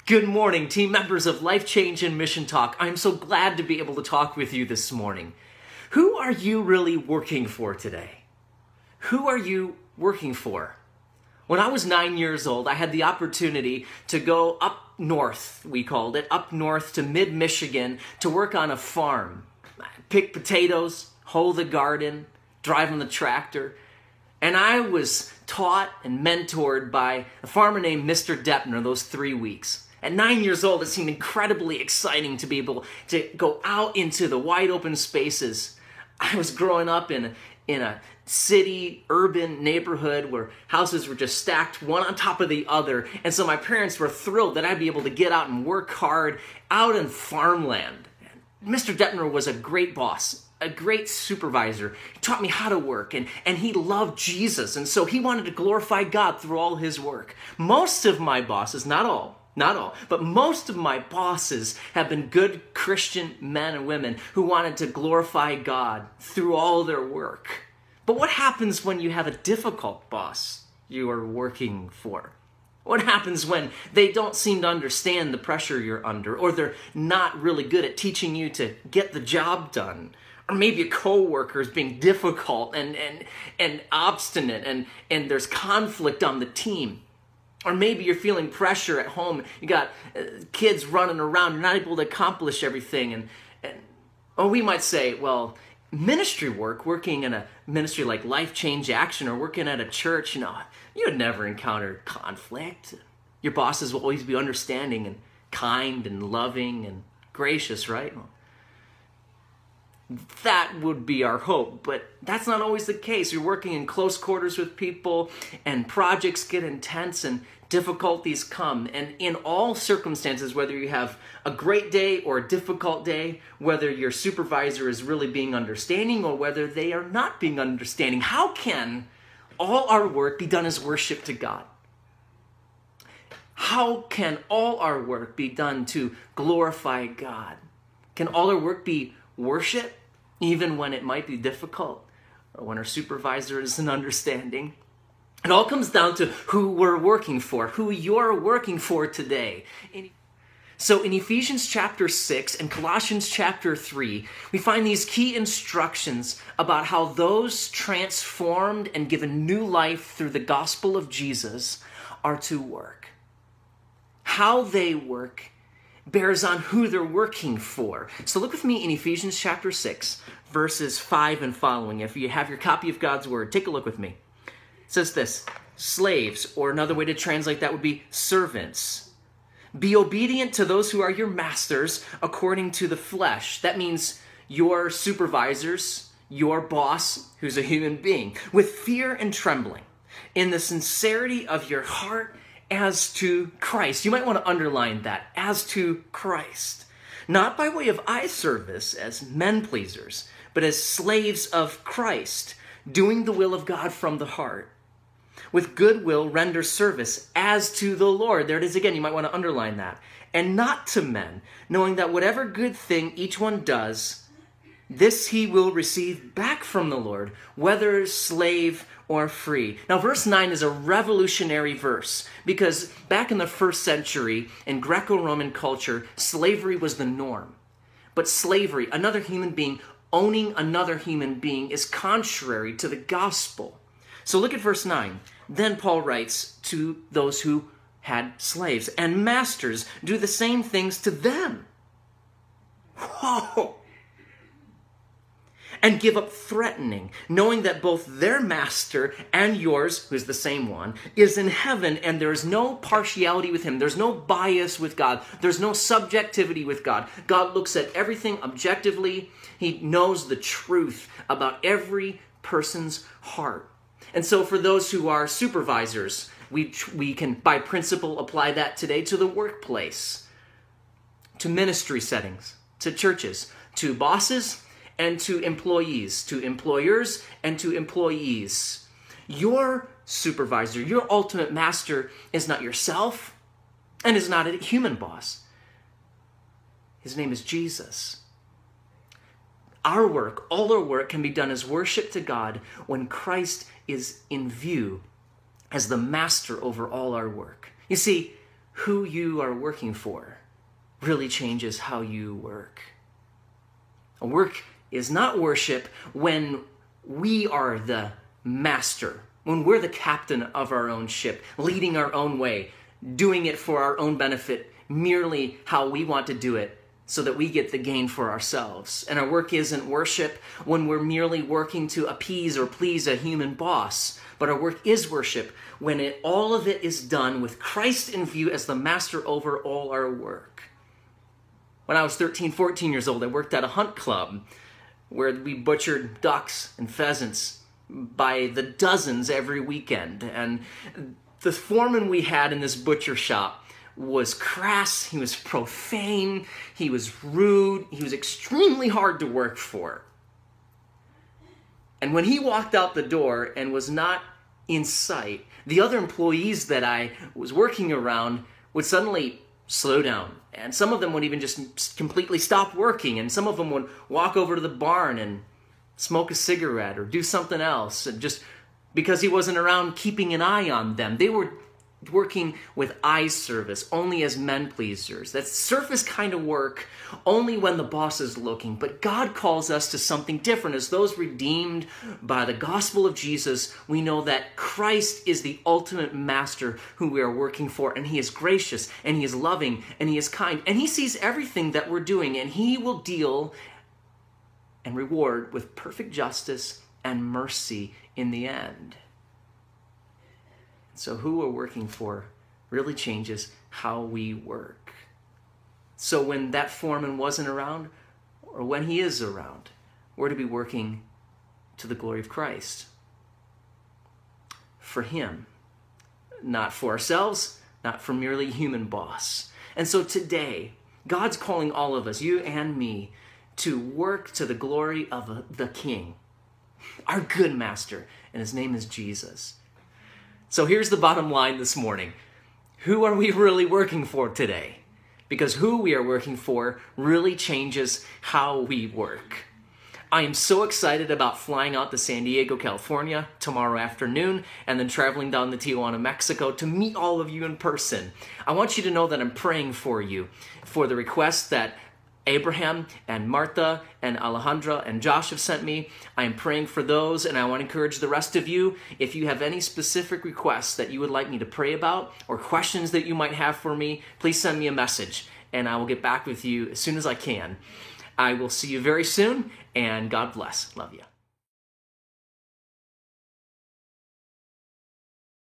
Good morning, team members of Life Change and Mission Talk. I'm so glad to be able to talk with you this morning. Who are you really working for today? Who are you working for? When I was 9 years old, I had the opportunity to go up north, we called it, up north to mid-Michigan to work on a farm. Pick potatoes, hoe the garden, drive on the tractor. And I was taught and mentored by a farmer named Mr. Deppner those 3 weeks. At 9 years old, it seemed incredibly exciting to be able to go out into the wide open spaces. I was growing up in a city, urban neighborhood where houses were just stacked one on top of the other. And so my parents were thrilled that I'd be able to get out and work hard out in farmland. Mr. Deppner was a great boss, a great supervisor. He taught me how to work, and he loved Jesus. And so he wanted to glorify God through all his work. Most of my bosses, not all, but most of my bosses have been good Christian men and women who wanted to glorify God through all their work. But what happens when you have a difficult boss you are working for? What happens when they don't seem to understand the pressure you're under, or they're not really good at teaching you to get the job done? Or maybe a coworker is being difficult and obstinate, and there's conflict on the team. Or maybe you're feeling pressure at home. You got kids running around. You're not able to accomplish everything. Or we might say, well, ministry work, working in a ministry like Life Change Action or working at a church, you would never encounter conflict. Your bosses will always be understanding and kind and loving and gracious, right? Well, that would be our hope, but that's not always the case. You're working in close quarters with people, and projects get intense and difficulties come. And in all circumstances, whether you have a great day or a difficult day, whether your supervisor is really being understanding or whether they are not being understanding, how can all our work be done as worship to God? How can all our work be done to glorify God? Can all our work be worship, even when it might be difficult or when our supervisor isn't understanding? It all comes down to who we're working for, who you're working for today. So in Ephesians chapter 6 and Colossians chapter 3, we find these key instructions about how those transformed and given new life through the gospel of Jesus are to work. How they work bears on who they're working for. So look with me in Ephesians chapter 6, verses 5 and following. If you have your copy of God's word, take a look with me. It says this: slaves, or another way to translate that would be servants, be obedient to those who are your masters according to the flesh. That means your supervisors, your boss, who's a human being, with fear and trembling, in the sincerity of your heart, as to Christ. You might want to underline that, as to Christ. Not by way of eye service as men pleasers, but as slaves of Christ, doing the will of God from the heart. With good will render service as to the Lord. There it is again, you might want to underline that. And not to men, knowing that whatever good thing each one does, this he will receive back from the Lord, whether slave or free. Now, verse 9 is a revolutionary verse because back in the first century in Greco-Roman culture, slavery was the norm. But slavery, another human being owning another human being, is contrary to the gospel. So look at verse 9. Then Paul writes to those who had slaves, and masters, do the same things to them. Whoa! And give up threatening, knowing that both their master and yours, who's the same one, is in heaven, and there is no partiality with him. There's no bias with God. There's no subjectivity with God. God looks at everything objectively. He knows the truth about every person's heart. And so for those who are supervisors, we can, by principle, apply that today to the workplace, to ministry settings, to churches, to bosses, and to employees, to employers, and to employees. Your supervisor, your ultimate master, is not yourself and is not a human boss. His name is Jesus. Our work, all our work, can be done as worship to God when Christ is in view as the master over all our work. You see, who you are working for really changes how you work. Work is not worship when we are the master, when we're the captain of our own ship, leading our own way, doing it for our own benefit, merely how we want to do it so that we get the gain for ourselves. And our work isn't worship when we're merely working to appease or please a human boss, but our work is worship when all of it is done with Christ in view as the master over all our work. When I was 13, 14 years old, I worked at a hunt club where we butchered ducks and pheasants by the dozens every weekend. And the foreman we had in this butcher shop was crass, he was profane, he was rude, he was extremely hard to work for. And when he walked out the door and was not in sight, the other employees that I was working around would suddenly slow down. And some of them would even just completely stop working. And some of them would walk over to the barn and smoke a cigarette or do something else. And just because he wasn't around keeping an eye on them. They were working with eye service, only as men pleasers. That's surface kind of work, only when the boss is looking. But God calls us to something different. As those redeemed by the gospel of Jesus, we know that Christ is the ultimate master who we are working for, and he is gracious, and he is loving, and he is kind, and he sees everything that we're doing, and he will deal and reward with perfect justice and mercy in the end. So who we're working for really changes how we work. So when that foreman wasn't around, or when he is around, we're to be working to the glory of Christ. For him, not for ourselves, not for merely human boss. And so today, God's calling all of us, you and me, to work to the glory of the King, our good master, and his name is Jesus. So here's the bottom line this morning. Who are we really working for today? Because who we are working for really changes how we work. I am so excited about flying out to San Diego, California tomorrow afternoon and then traveling down to Tijuana, Mexico to meet all of you in person. I want you to know that I'm praying for you, for the request that Abraham and Martha and Alejandra and Josh have sent me. I am praying for those, and I want to encourage the rest of you, if you have any specific requests that you would like me to pray about or questions that you might have for me, please send me a message, and I will get back with you as soon as I can. I will see you very soon, and God bless. Love you.